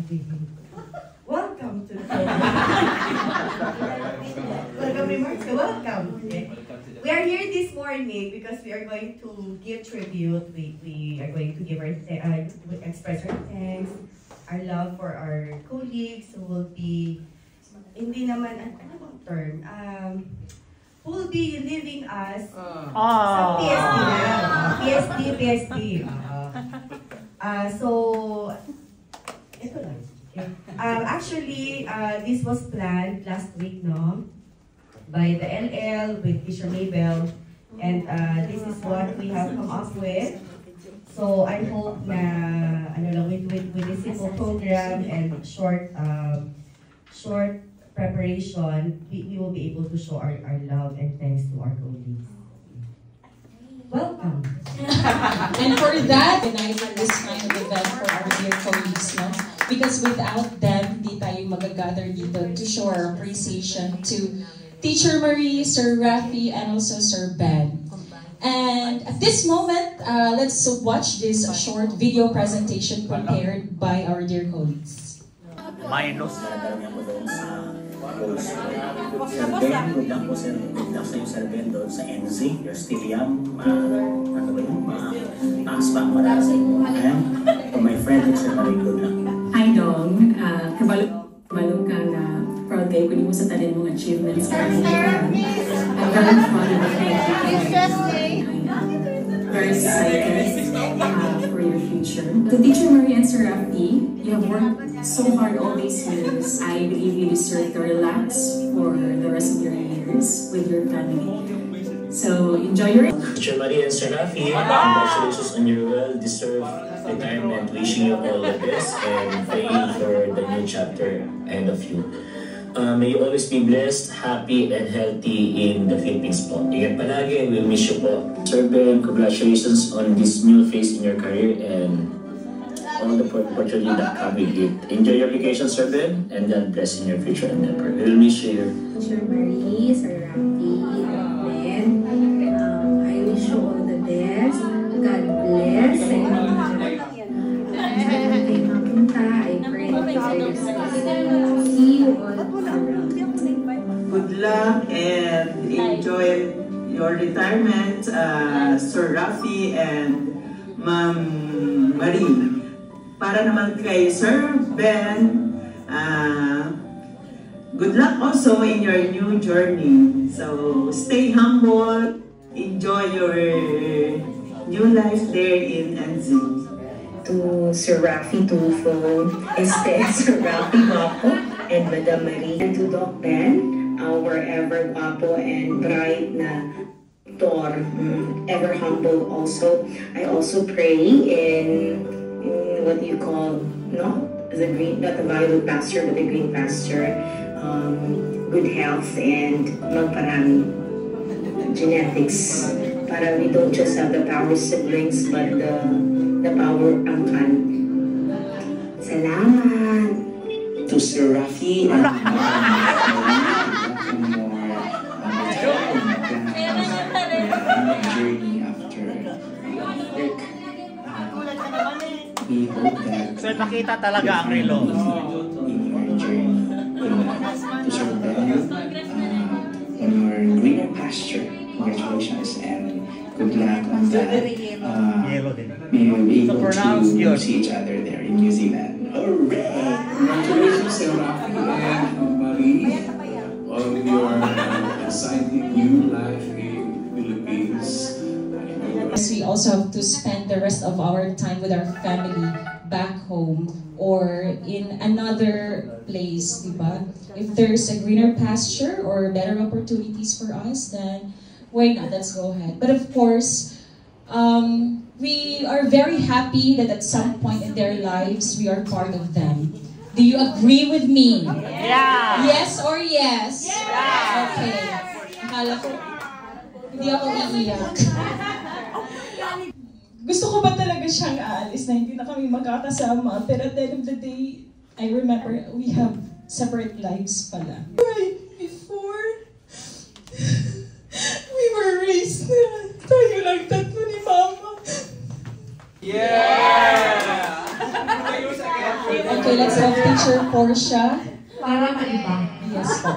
Welcome to the program. Welcome remarks. Welcome. Okay. We are here this morning because we are going to give tribute. We are going to give express our thanks, our love for our colleagues who will be, hindi naman, ano bang term? Who will be leaving us sa PSD na. PSD. So, ito lang. Okay. Actually, this was planned last week, no? By the LL with Fisher Mabel, and this is what we have come up with. So I hope na with this simple program and short preparation, we will be able to show our love and thanks to our colleagues. Welcome. And for that, organizing this kind of event for our dear colleagues, no? Because without them, di tayo magagather dito to show our appreciation to Teacher Marie, Sir Rafi, and also Sir Ben. And at this moment, let's watch this short video presentation prepared by our dear colleagues. Minus. Sir Ben, good luck po sir. Good luck sa'yo Sir Ben doon sa NZ. You're still young. Ano ba yun? Taas pa ang marami sa inyo. For my friend, Sir Marie, good luck. Hi Dong, kabalo ka na proud kayo kung mo sa tanin mong achievements. I'm very proud of you. Very excited for your future. To Teacher Marie and Sir Rafi, you have worked so hard all these years. I believe you deserve to relax for the rest of your years with your family. So enjoy your Teacher Marie and Sir Rafi, congratulations on your well-deserved retirement. Wishing you all the best and praying for the new chapter ahead of you. May you always be blessed, happy, and healthy in the Philippines po. Ingat palagi, we'll miss you po. Sir Ben, congratulations on this new phase in your career and all the opportunity that come with it. Enjoy your vacation, Sir Ben, and God bless in your future endeavor. We'll miss you. Teacher Marie, Sir Rafi, Ben, I wish you all the best. God bless. I pray that see you all. Good luck and enjoy your retirement, Sir Rafi and Ma'am Marie. Para naman kay Sir Ben, good luck also in your new journey. So stay humble, enjoy your new life there in NZ. To Sir Rafi Tulfo, Sir Rafi Guapo, and Madam Marie. And to Doc Ben, our ever guapo and bright na Tor, ever humble also. I also pray in what you call, not the Violet pasture, but the green pasture, good health and magparami genetics. Para we don't just have the power siblings, but the power angkan. Salamat! To Sir Rafi and journey after work. We hope that Sir, nakita talaga ang relo. in your journey to Sir Ben on your greener pasture. Congratulations and good luck on that. May we be able to see each other there in New Zealand. Hooray! Congratulations, Sir Rafi and Marie, on your exciting new life in Philippines. We also have to spend the rest of our time with our family back home or in another place, diba? If there's a greener pasture or better opportunities for us, then why not? Let's go ahead. But of course, we are very happy that at some point in their lives, we are part of them. Do you agree with me? Yeah! Yes or yes? Yeah! Okay. Akala ko, hindi ako iiyak. Gusto ko ba talaga siyang aalis na hindi na kami magkakasama? Pero at the end of the day, I remember we have separate lives pala. Right before, we were raised na tayo lang tatlo ni Mama. Yeah! Okay, let's have Teacher Portia. Para maiba. Yes po.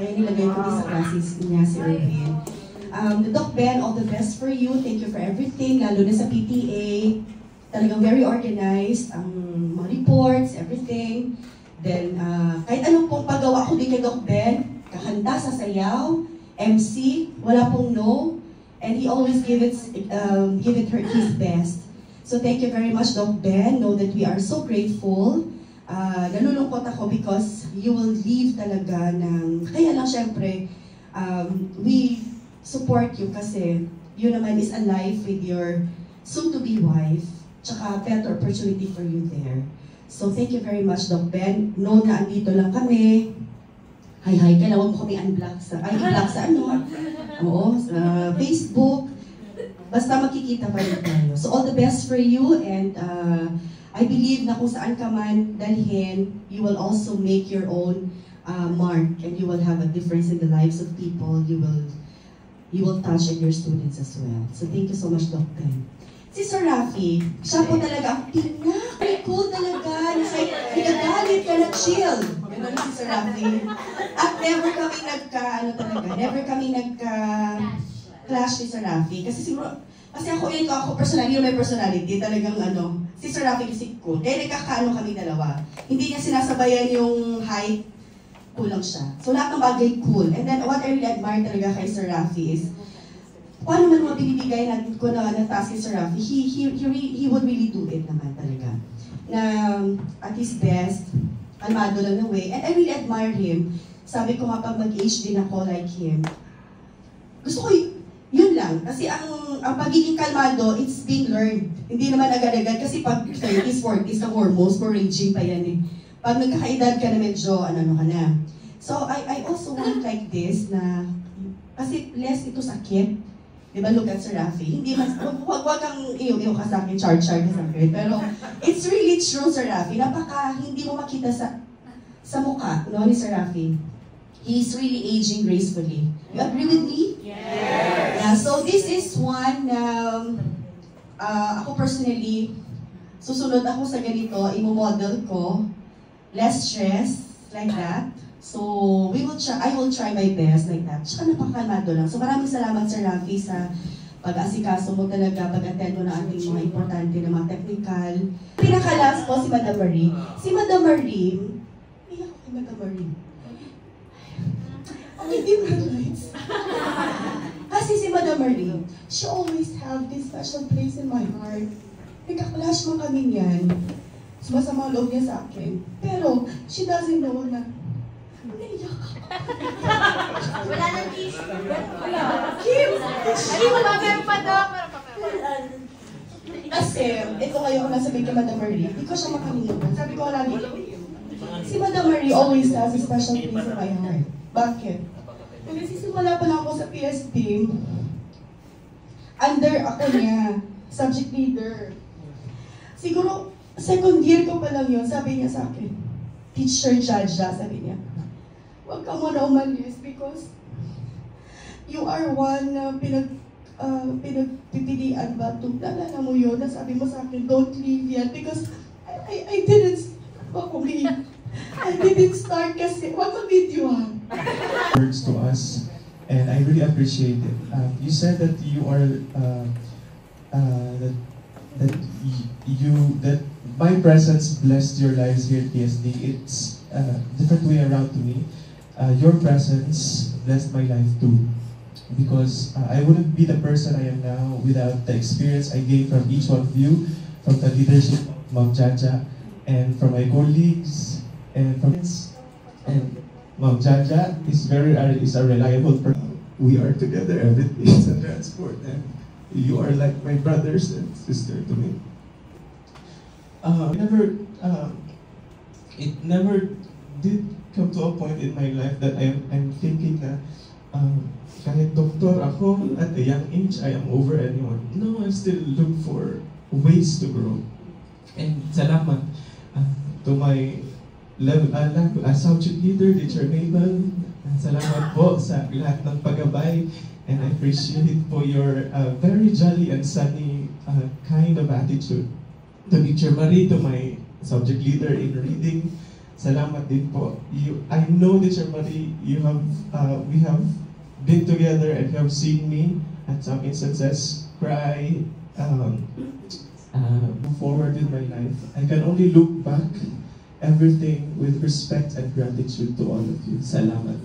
Ay, nilagay ko din sa classes niya si Irvin. Doc Ben, all the best for you. Thank you for everything, lalo na sa PTA. Talagang very organized, ang mga reports, everything. Then, kahit anong pong paggawa ko din kay Doc Ben, kakanta sa sayaw, MC, wala pong no. And he always give it his best. So thank you very much, Doc Ben. Know that we are so grateful. Nalulungkot ako because you will leave talaga ng... Kaya lang syempre, we support you kasi you naman is alive with your soon-to-be wife, tsaka better opportunity for you there. So thank you very much, Doc Ben. Know na andito lang kami. Hi, kailangan mo kami unblock sa... i-block sa ano? Oo, sa Facebook. Basta makikita pa rin tayo. So all the best for you and I believe na kung saan ka man dalhin, you will also make your own mark and you will have a difference in the lives of people. You will touch in your students as well. So thank you so much, Doc Ben. Si Sir Rafi, siya po talaga ang pinaka-cool talaga. Nagagalit ka na chill. Ganun si Sir Rafi. At never kami nagka-clash ni Sir Rafi. Kasi ako personally, may personality, talagang si Sir Rafi kasi cool. Kaya nagkakaano kami dalawa. Hindi niya sinasabayan yung height, kulang siya. So lahat ng bagay cool. And then what I really admire talaga kay Sir Rafi is, kung ano man mga binibigay ko na task kay Sir Rafi, he would really do it naman talaga. Na at his best, kalmado lang na way. And I really admire him. Sabi ko nga pag mag-age din ako like him, gusto ko yun lang. Kasi ang pagiging kalmado, it's being learned. Hindi naman agad-agad. Kasi pag 30s, 40s, ang hormones, more raging pa yan eh. Pag nagkakaedad ka na medyo, ano ka na. So, I also want like this na, kasi less ito sakit. Diba, look at Sir Rafi. Hindi mas, wag kang iyo ka sa akin, char ka sa akin. Pero, it's really true, Sir Rafi. Hindi mo makita sa mukha, no, ni Sir Rafi. He's really aging gracefully. You agree with me? Yes! Yeah, so this is one, ako personally, susunod ako sa ganito, imo-model ko, less stress, like that. So, I will try my best like that. Tsaka napakalmado lang. So maraming salamat Sir Rafi sa pag-asikaso mo talaga, pag-attend mo na ating mga importante na mga technical. Pinakalas po si Madam Marie. Si Madam Marie, iyak ko kay Madam Marie. Ang hindi mo lights. Kasi si Madam Marie, she always have this special place in my heart. Nagka-clash mo kami niyan. Sumasama loob niya sa akin. Pero, she doesn't know na naiyak ako. Wala nang tissue. Wala. Kim! Ay, wala. Meron pa daw. Kasi, ito ngayon ko nasabihin kay Madam Marie, hindi ko siya makalimutan. Sabi ko lagi, si Madam Marie always has a special place in my heart. Bakit? Kasi simula pa lang ako sa PSP, under ako niya, subject leader. Siguro, second year ko pa lang yun, sabi niya sa akin, Teacher Jaja, sabi niya, huwag ka muna umalis because you are one na pinagpipilian ba ito? Nalala mo yun, nasabi mo sa akin, don't leave yet because I didn't I didn't start kasi, wag ma-videohan. Words to us, and I really appreciate it. You said that you are that my presence blessed your lives here at PSD. It's a different way around to me. Your presence blessed my life too, because I wouldn't be the person I am now without the experience I gained from each one of you, from the leadership of Ma'am Jaja, and from my colleagues, and from Ma'am Jaja is a reliable person. We are together every day sa transport, and you are like my brothers and sister to me. It never did come to a point in my life that I'm thinking na kahit doktor ako at a young age, I am over anyone. No, I still look for ways to grow. And salamat. to my subject leader, Teacher Mabel. Salamat po sa lahat ng paggabay, and I appreciate po your very jolly and sunny kind of attitude. To Teacher Marie, to my subject leader in reading, salamat din po. I know, Teacher Marie, we have been together and you have seen me at some instances cry, move forward with my life. I can only look back everything with respect and gratitude to all of you. Salamat.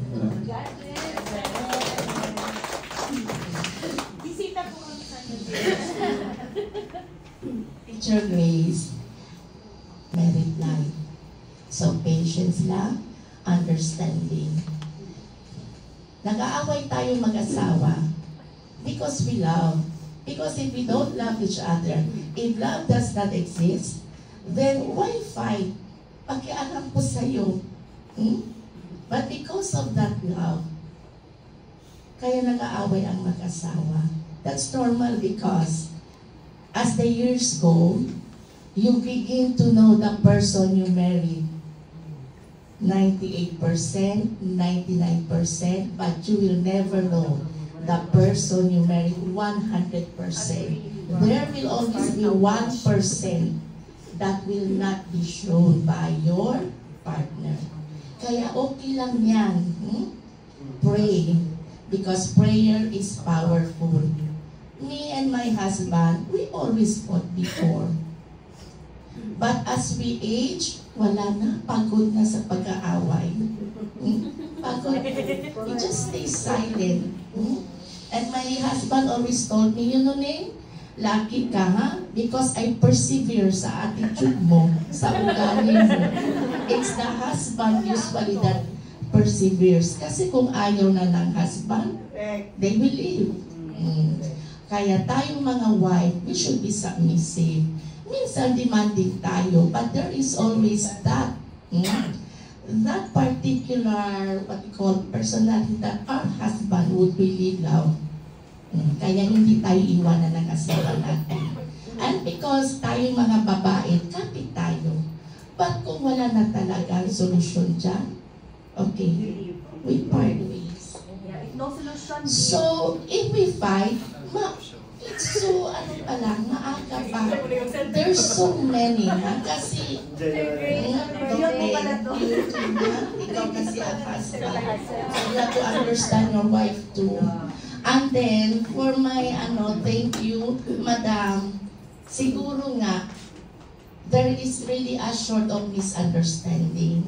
Teacher Grace, married life. So patience lang, understanding. Nag-aaway tayo mag-asawa because we love. Because if we don't love each other, if love does not exist, then why fight? Pakialam ko sa'yo. But because of that love, kaya nag-aaway ang mag-asawa. That's normal because as the years go, you begin to know the person you married. 98%, 99%, but you will never know the person you married 100%. There will always be 1% that will not be shown by your partner. Kaya okay lang yan. Pray, because prayer is powerful. Me and my husband, we always fought before. But as we age, wala na, pagod na sa pag-aaway. Pagod. We just stay silent. And my husband always told me, you know, Neng, lucky ka ha? Because I persevere sa attitude mo, sa ugali mo. It's the husband usually that perseveres. Kasi kung ayaw na ng husband, they will leave. Kaya tayong mga wife, we should be submissive. Minsan demanding tayo, but there is always that that particular, what we call, personality that our husband would really love. Kaya hindi tayo iwanan ng asawa natin. And because tayo mga babae, kapit tayo. But kung wala na talaga solusyon dyan, okay, we part ways. No solution. So, if we fight, it's so, ano pa lang, maaga pa. There's so many, ha? Kasi, ikaw kasi ang husband. So, you have to understand your wife too. And then, for my, thank you, Madam, siguro nga, there is really a sort of misunderstanding.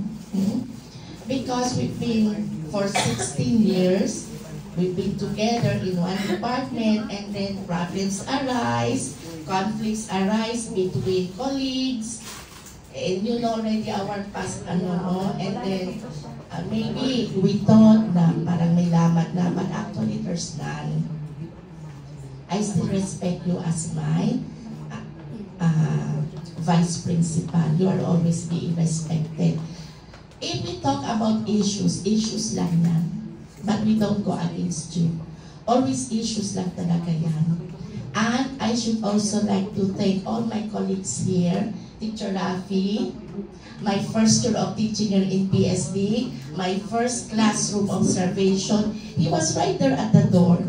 Because we've been, for 16 years, we've been together in one department, and then problems arise, conflicts arise between colleagues, and you know already our past, and then maybe we thought na parang may lamat na, but actually there's none. I still respect you as my vice principal. You are always being respected. If we talk about issues lang yan. But we don't go against you. Always issues lang talaga yan. And I should also like to thank all my colleagues here, Teacher Rafi, my first year of teaching here in PSD, my first classroom observation. He was right there at the door.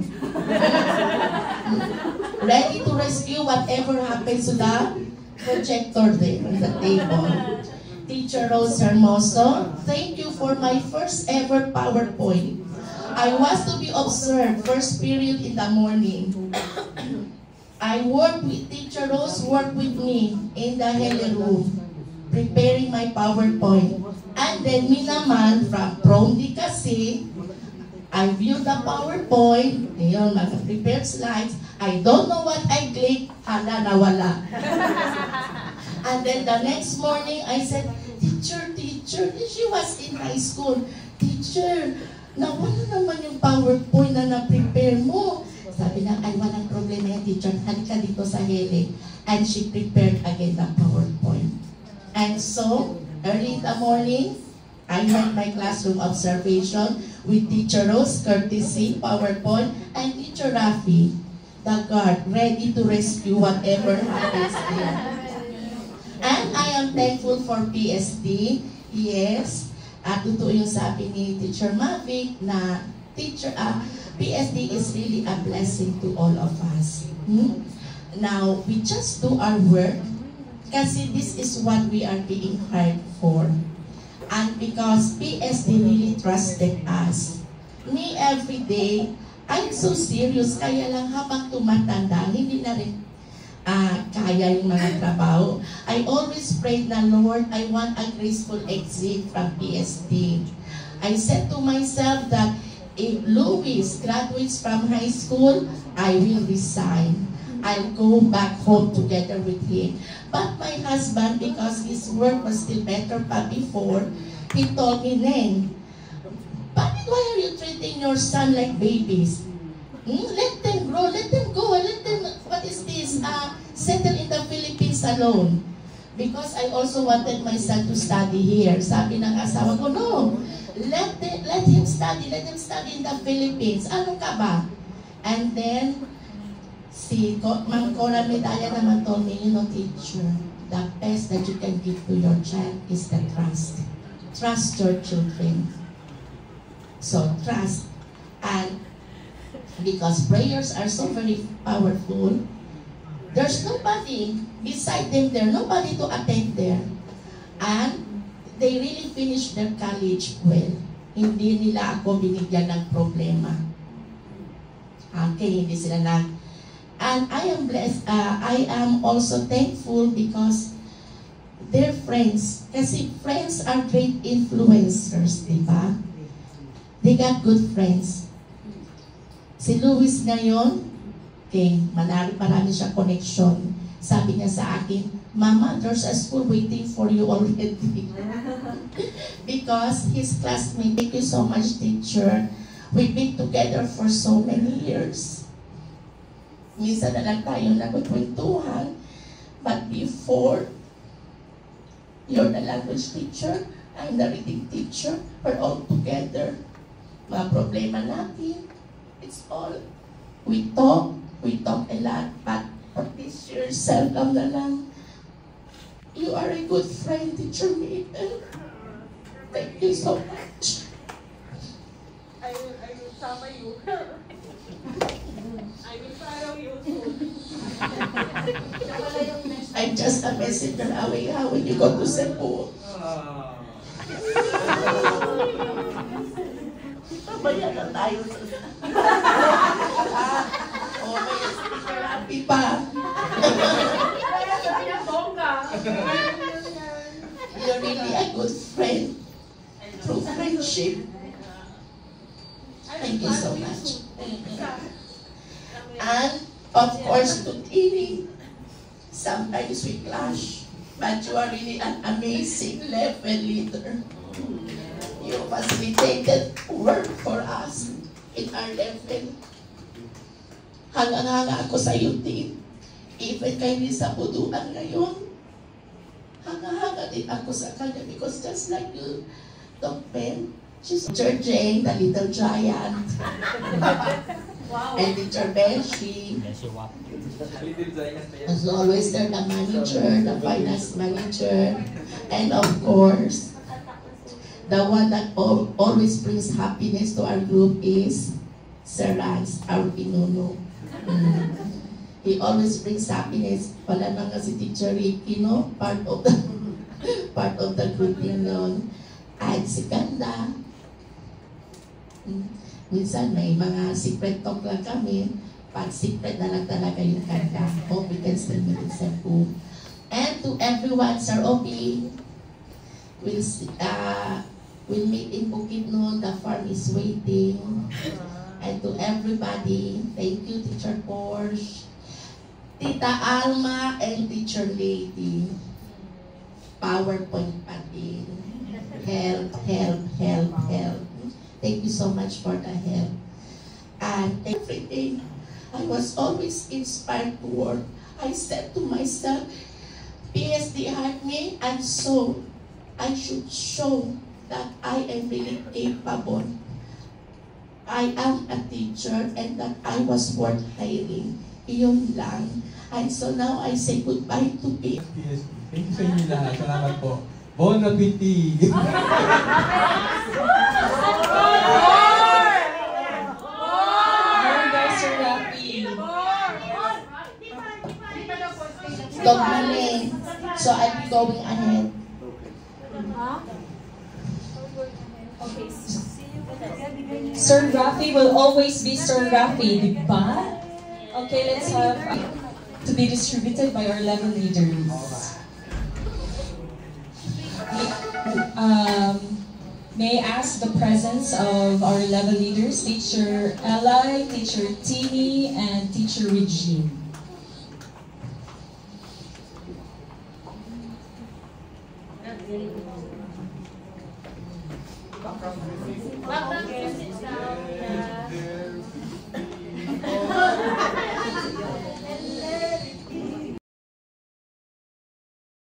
Ready to rescue whatever happens to the projector there on the table. Teacher Rose Hermoso, thank you for my first ever PowerPoint. I was to be observed first period in the morning. I worked with Teacher Rose, worked with me in the Hele room, preparing my PowerPoint. And then me naman, from Promdi kasi, I viewed the PowerPoint, ngayon, mga prepared slides. I don't know what I clicked, hala, nawala. And then the next morning, I said, teacher, she was in high school. Teacher, nawala naman yung PowerPoint na na-prepare mo. Sabi na, ay walang problema yan, teacher. Halika dito sa Hele. And she prepared again the PowerPoint. And so, early in the morning, I had my classroom observation with Teacher Rose, courtesy, PowerPoint, and Teacher Rafi, the guard, ready to rescue whatever happens there. And I am am thankful for PSD. Yes. Totoo yung sabi ni Teacher Mavic na PSD is really a blessing to all of us. Now, we just do our work kasi this is what we are being hired for. And because PSD really trusted us. Me every day, I'm so serious, kaya lang habang tumatanda, hindi na rin kaya yung mga trabaho. I always pray na, Lord, I want a graceful exit from PSD. I said to myself that if Luis graduates from high school, I will resign. I'll go back home together with him. But my husband, because his work was still better pa before, he told me, Neng, why are you treating your son like babies? Let them grow, let them go, let them, what is this, settle in the Philippines alone. Because I also wanted my son to study here. Sabi ng asawa ko, no, let him study in the Philippines. Ano ka ba? And then, si Ma'am Cora Medalla naman told me, you know, teacher, the best that you can give to your child is the trust. Trust your children. So, trust. And because prayers are so very powerful, there's nobody beside them there, nobody to attend there. And they really finished their college well. Hindi nila ako binigyan ng problema. Okay, hindi sila and I am blessed, I am also thankful because they're friends. Kasi friends are great influencers, di ba? They got good friends. Si Luis ngayon, okay, marami siya connection. Sabi niya sa akin, Mama, there's a school waiting for you already. Because his classmate, thank you so much, teacher. We've been together for so many years. Minsan na lang tayo nagkwentuhan. But before, you're the language teacher, I'm the reading teacher, we're all together. Mga problema natin, it's all, we talk a lot, but for this year, seldom na lang. You are a good friend, Teacher Maiden. Thank you so much. I will sama you. I will follow you soon. I'm just a messenger away when you go to Cebu. Bayan na tayo sa... Oh, may therapy pa. You're really a good friend. Through friendship. Thank you so much. And, of course, to Tini, sometimes we clash, but you are really an amazing level leader. You facilitated work for us in our level. Hanga-hanga ako sa iyo, Tin. Even kayo sa buduan ngayon, hanga-hanga din ako sa kanya because just like you, Doc Ben, she's Teacher Jane, the little giant. Wow. And Teacher Beshi. As always, they're the manager, the finance manager, and of course, the one that always brings happiness to our group is Sir Rans, our pinuno. He always brings happiness. Wala na nga si Teacher Ricky, no? Part of the group yun. At si Ganda. Minsan may mga secret talk lang kami. Pag secret na lang talaga yung Ganda. Hope we can still meet in Cebu. And to everyone, Sir Obi, we'll meet in Bukidnon. The farm is waiting. And to everybody, thank you, Teacher Porsche, Tita Alma, and Teacher Lady. PowerPoint pa din. Help. Thank you so much for the help. And every day, I was always inspired to work. I said to myself, PSD hired me, and so I should show that I am really capable. I am a teacher and that I was worth hiring. Iyon lang. And so now I say goodbye to PSD. Thank you sa inyo lahat. Salamat po. Bon appetit! Sir Rafi. Dog Mame. So I'll be going ahead. Sir Rafi will always be Sir Rafi, di ba? Okay, let's have to be distributed by our level leaders. May I ask the presence of our level leaders, Teacher Eli, Teacher Tini, and Teacher Regine. Bakit?